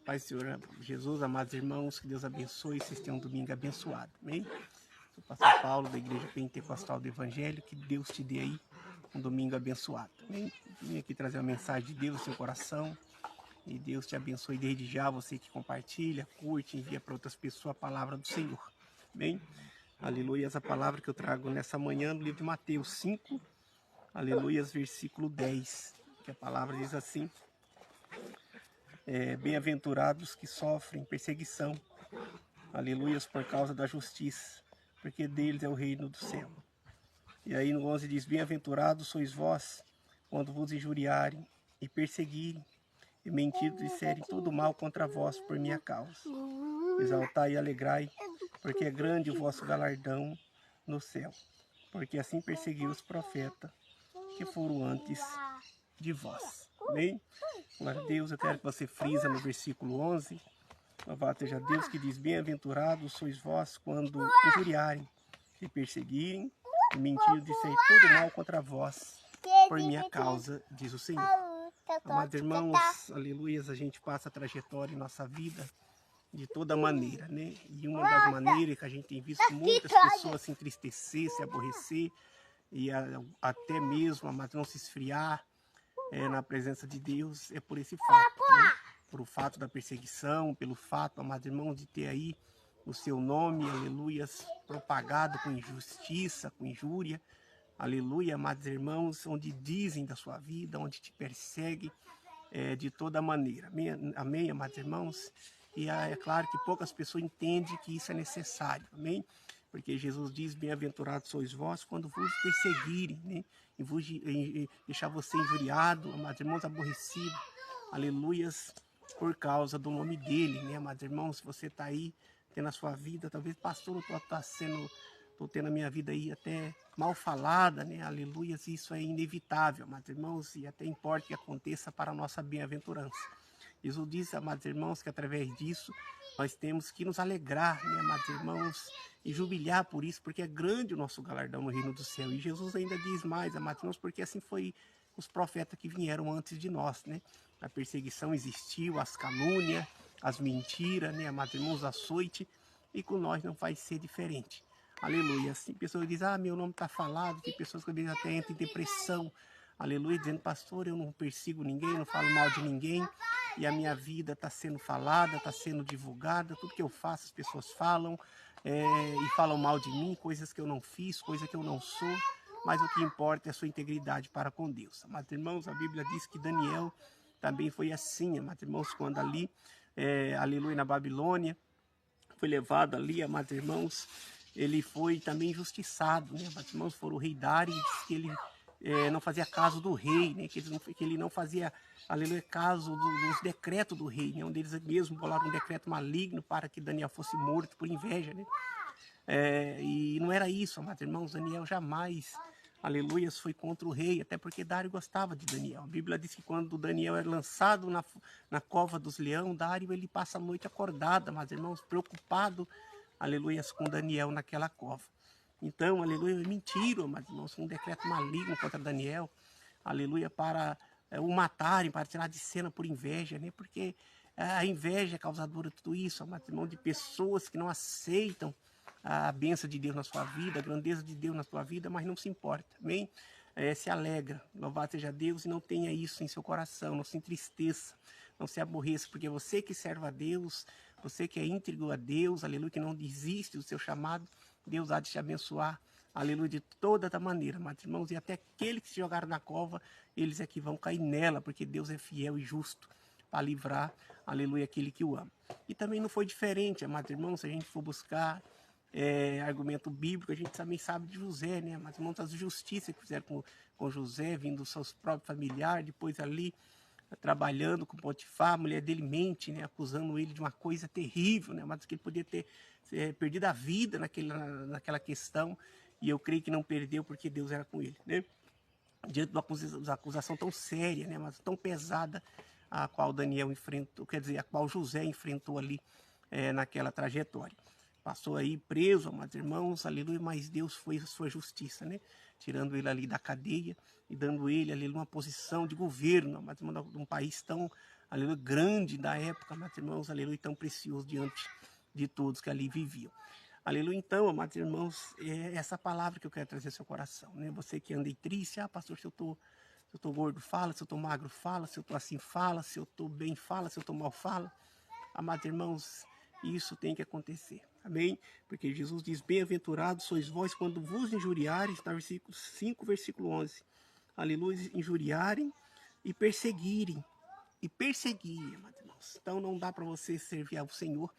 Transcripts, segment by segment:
Pai, Senhor Jesus, amados irmãos, que Deus abençoe, vocês tenham um domingo abençoado, amém? Sou o pastor Paulo, da Igreja Pentecostal do Evangelho, que Deus te dê aí um domingo abençoado, amém? Vim aqui trazer uma mensagem de Deus no seu coração, e Deus te abençoe desde já, você que compartilha, curte, envia para outras pessoas a palavra do Senhor, amém? Aleluia, essa palavra que eu trago nessa manhã no livro de Mateus 5, aleluia, versículo 10, que a palavra diz assim: bem-aventurados que sofrem perseguição, aleluias, por causa da justiça, porque deles é o reino do céu. E aí no 11 diz: bem-aventurados sois vós, quando vos injuriarem e perseguirem, e mentindo disserem todo mal contra vós por minha causa. Exaltai e alegrai, porque é grande o vosso galardão no céu, porque assim perseguiu os profetas que foram antes de vós. Amém? Glória a Deus, eu quero que você frisa no versículo 11. Louvado seja Deus, que diz: bem-aventurados sois vós quando injuriarem e perseguirem e mentirem, disserem todo mal contra vós por minha causa, diz o Senhor. Amados irmãos, aleluias, a gente passa a trajetória em nossa vida de toda maneira, né? E uma das maneiras que a gente tem visto muitas pessoas se entristecer, se aborrecer e até mesmo, mas não se esfriar na presença de Deus, é por esse fato, né? Por o fato da perseguição, pelo fato, amados irmãos, de ter aí o seu nome, aleluias, propagado com injustiça, com injúria, aleluia, amados irmãos, onde dizem da sua vida, onde te perseguem de toda maneira, amém, amém, amados irmãos? E é claro que poucas pessoas entendem que isso é necessário, amém? Porque Jesus diz: bem-aventurados sois vós quando vos perseguirem, né? E deixar você injuriado, amados irmãos, aborrecido, aleluias, por causa do nome dele, né, amados irmãos? Se você está aí tendo a sua vida, talvez, pastor, eu estou tendo a minha vida aí até mal falada, né, aleluias, isso é inevitável, amados irmãos, e até importa que aconteça para a nossa bem-aventurança. Jesus diz, amados irmãos, que através disso nós temos que nos alegrar, né, amados irmãos, e jubilar por isso, porque é grande o nosso galardão no reino do céu. E Jesus ainda diz mais, amados irmãos, porque assim foi os profetas que vieram antes de nós, né? A perseguição existiu, as calúnias, as mentiras, né, amados irmãos, açoite, e com nós não vai ser diferente. Aleluia. Assim, pessoas dizem: ah, meu nome está falado. Tem pessoas que às vezes até entram em depressão, aleluia, dizendo: pastor, eu não persigo ninguém, não falo mal de ninguém, e a minha vida está sendo falada, está sendo divulgada, tudo que eu faço as pessoas falam, e falam mal de mim, coisas que eu não fiz, coisas que eu não sou, mas o que importa é a sua integridade para com Deus. Amados irmãos, a Bíblia diz que Daniel também foi assim, amados irmãos, quando ali, aleluia, na Babilônia, foi levado ali, amados irmãos, ele foi também injustiçado, né? Amados irmãos, foram o rei Dário e disse que ele não fazia caso do rei, né? Que ele não fazia, aleluia, caso dos decretos do rei, né? Onde eles mesmo bolaram um decreto maligno para que Daniel fosse morto por inveja, né? E não era isso, amados irmãos, Daniel jamais, aleluia, foi contra o rei, até porque Dário gostava de Daniel. A Bíblia diz que quando Daniel é lançado na cova dos leões, Dário ele passa a noite acordado, amados irmãos, preocupado, aleluia, com Daniel naquela cova. Então, aleluia, mentiram, amados irmãos, um decreto maligno contra Daniel, aleluia, para o matarem, para tirar de cena por inveja, né? Porque a inveja é causadora de tudo isso, amados irmãos, de pessoas que não aceitam a bênção de Deus na sua vida, a grandeza de Deus na sua vida, mas não se importa, amém? Se alegra, louvado seja Deus, e não tenha isso em seu coração, não se entristeça, não se aborreça, porque você que serve a Deus, você que é íntegro a Deus, aleluia, que não desiste do seu chamado, Deus há de te abençoar, aleluia, de toda a maneira, amados irmãos, e até aqueles que se jogaram na cova, eles é que vão cair nela, porque Deus é fiel e justo para livrar, aleluia, aquele que o ama. E também não foi diferente, amados irmãos, se a gente for buscar argumento bíblico, a gente também sabe de José, né? Mas muitas justiças que fizeram com José, vindo dos seus próprios familiares, depois ali trabalhando com Potifar, a mulher dele mente, né? Acusando ele de uma coisa terrível, né? Mas que ele podia ter perdido a vida naquela questão, e eu creio que não perdeu porque Deus era com ele, né? Diante de uma acusação tão séria, né? Mas tão pesada, a qual Daniel enfrentou, quer dizer, a qual José enfrentou ali naquela trajetória. Passou aí preso, amados irmãos, aleluia, mas Deus foi a sua justiça, né? Tirando ele ali da cadeia e dando ele ali uma posição de governo, amados irmãos, de um país tão, aleluia, grande da época, amados irmãos, aleluia, tão precioso diante de todos que ali viviam. Aleluia. Então, amados irmãos, é essa palavra que eu quero trazer ao seu coração, né? Você que anda triste, pastor, se eu tô gordo, fala, se eu tô magro, fala, se eu tô assim, fala, se eu tô bem, fala, se eu tô mal, fala. Amados irmãos, isso tem que acontecer, amém? Porque Jesus diz, bem-aventurados sois vós quando vos injuriarem, está no versículo 5, versículo 11. Aleluia, injuriarem e perseguirem, amados irmãos. Então não dá para você servir ao Senhor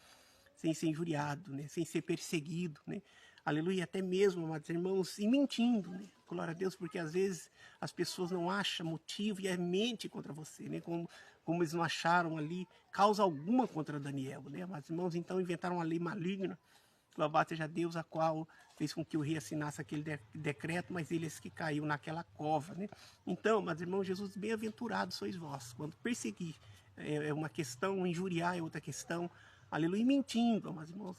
sem ser injuriado, né? Sem ser perseguido, né? Aleluia, até mesmo, amados irmãos, e mentindo, né? Glória a Deus, porque às vezes as pessoas não acham motivo e mente contra você, né? Como eles não acharam ali causa alguma contra Daniel, né? Amados irmãos, então inventaram uma lei maligna, louvado seja Deus, a qual fez com que o rei assinasse aquele decreto, mas eles que caiu naquela cova, né? Então, amados irmãos, Jesus, bem-aventurados sois vós, quando perseguir é uma questão, injuriar é outra questão, aleluia, e mentindo, mas irmãos,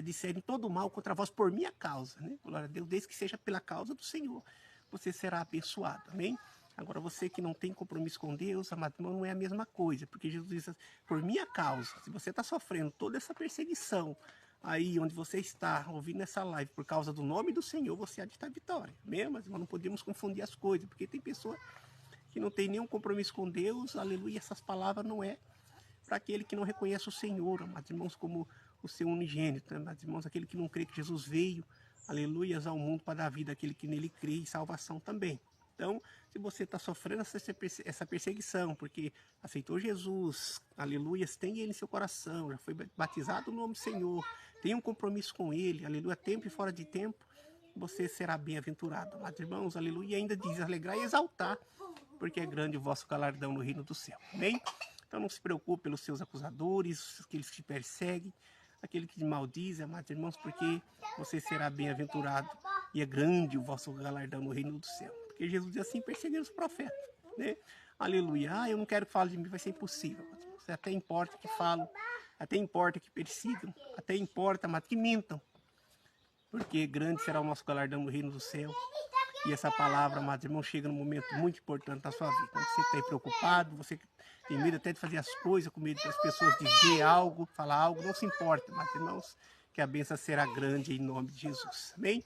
disserem todo o mal contra vós por minha causa, né? Glória a Deus, desde que seja pela causa do Senhor, você será abençoado, amém? Agora, você que não tem compromisso com Deus, amado irmão, não é a mesma coisa, porque Jesus diz, por minha causa, se você está sofrendo toda essa perseguição, aí onde você está ouvindo essa live, por causa do nome do Senhor, você há de estar vitória, mesmo, mas não podemos confundir as coisas, porque tem pessoa que não tem nenhum compromisso com Deus, aleluia, essas palavras não é para aquele que não reconhece o Senhor, amados irmãos, como o seu unigênito, amados irmãos, aquele que não crê que Jesus veio, aleluias, ao mundo para dar vida àquele que nele crê e salvação também. Então, se você está sofrendo essa perseguição, porque aceitou Jesus, aleluias, tem ele em seu coração, já foi batizado no nome do Senhor, tem um compromisso com ele, aleluia, tempo e fora de tempo, você será bem-aventurado, amados irmãos, aleluia, e ainda diz, alegrar e exaltar, porque é grande o vosso galardão no reino do céu, amém? Então não se preocupe pelos seus acusadores, aqueles que te perseguem, aquele que te maldiz, amados irmãos, porque você será bem-aventurado e é grande o vosso galardão no reino do céu. Porque Jesus diz assim, perseguindo os profetas, né? Aleluia. Eu não quero que fale de mim, vai ser impossível. Até importa que falam, até importa que persigam, até importa, mas que mintam. Porque grande será o nosso galardão no reino do céu. E essa palavra, amados irmãos, chega num momento muito importante na sua vida. Quando você está aí preocupado, você tem medo até de fazer as coisas, com medo das pessoas dizer algo, falar algo, não se importa, amados irmãos, que a bênção será grande em nome de Jesus. Amém?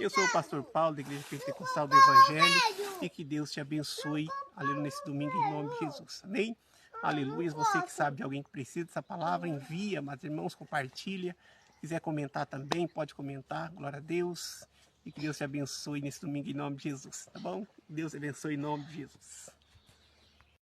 Eu sou o pastor Paulo, da Igreja Pentecostal do Evangelho, e que Deus te abençoe, aleluia, nesse domingo em nome de Jesus. Amém? Aleluia. Você que sabe de alguém que precisa dessa palavra, envia, amados irmãos, compartilha. Se quiser comentar também, pode comentar. Glória a Deus. E que Deus te abençoe nesse domingo em nome de Jesus, tá bom? Deus te abençoe em nome de Jesus.